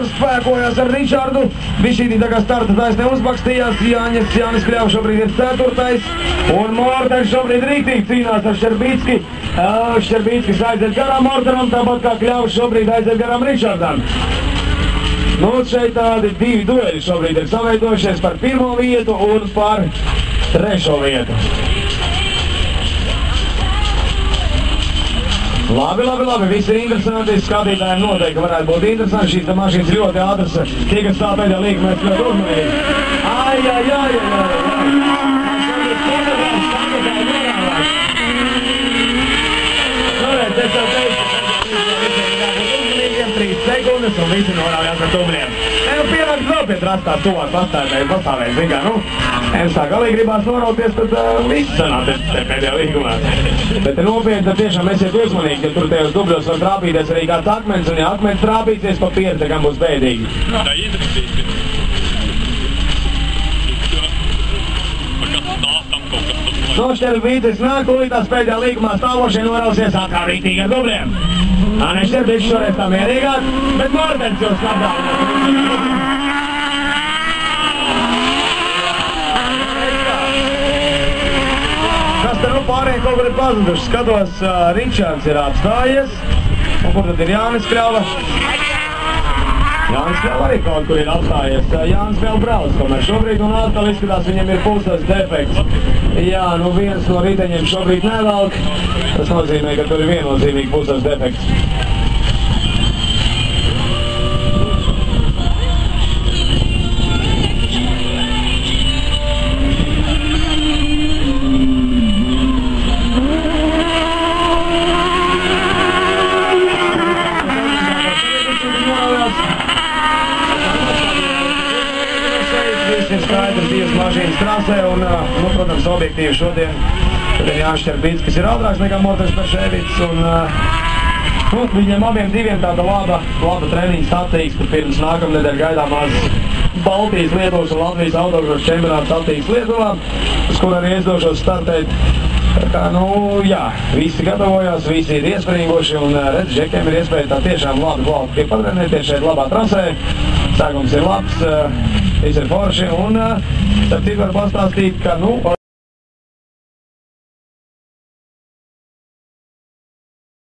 Arturs spēkojas ar Ričardu. Bišķītī tā kā starta tais neuzbakstījās. Jānis Kļavs šobrīd ir 4. Un Mortens šobrīd rīktīgi cīnās ar Šerbītski. Šerbītskis aiziet garām Mortenam, tāpat kā Kļavs šobrīd aiziet garām Ričardam. Nu, šeit tādi 2 dueļi šobrīd ir saveidojušies par 1. vietu un par 3. vietu. Labi, visi ir interesanti, skatītājiem noteikti varētu būt interesanti, šīs mašīnas ļoti ātras, tie, kas tā pēdējā līga, mēs ļoti uzmanīgi. Ai. Sekundes un visi norādījās ar tubļiem. Pienāks vēl pie trastā tuvāk pastāvēs, zin kā, nu, es tā galīgi gribās norauties, tad viss sanāk te pēdējā līgumā. Bet nopietni, tad tiešām esiet uzmanīgi, ja tur tajos dubļos var trāpīties arī kāds akmens, un ja akmens trāpīsies pa pieru, tā kā būs bēdīgi. Tā interesīgi. No Šerbītis nāk, tūlītās pēdējā līgumā stāvošie norausies atkal rītīgi ar dubļiem. Ane Šerbītis šoreiz tā mierīgāk, bet Mortens jau slabdāvinās. Kas te nu pārējiem kaut kur ir pazuduši? Skatos, Ričards ir atstājies. Un kur tad ir Jānis Kļava? Jānis Kļava arī kaut kur ir atstājies. Jānis vēl brauc, tomēr šobrīd un atkal izskatās, viņam ir pulsas defekts. Jā, nu viens no riteņiem šobrīd nevelk. Tas nozīmē, ka tur ir viennozīmīgi pulsas defekts. Ir skaidrs divas mašīnas trasē un, nu, protams, objektīvi šodien Jānis Šerbītskis ir ātrāks nekā Mortens Peršēvits un, nu, viņiem abiem diviem tāda laba treniņa sacīgs, kur pirms nākamnedēļ gaidāmās Baltijas, Lietuvas un Latvijas autogrošu čempionāta sacīgs Lietuvā, uz kur arī iezdošos startēt. Tā kā, nu, jā, visi gatavojās, visi ir iesprīguši un, redz, Džekiem ir iespēja tā tiešām labi kvalitāti patrenēties šeit labā trasē. Sākums ir labs, viss ir forši un, starp citu var pastāstīt, ka, nu,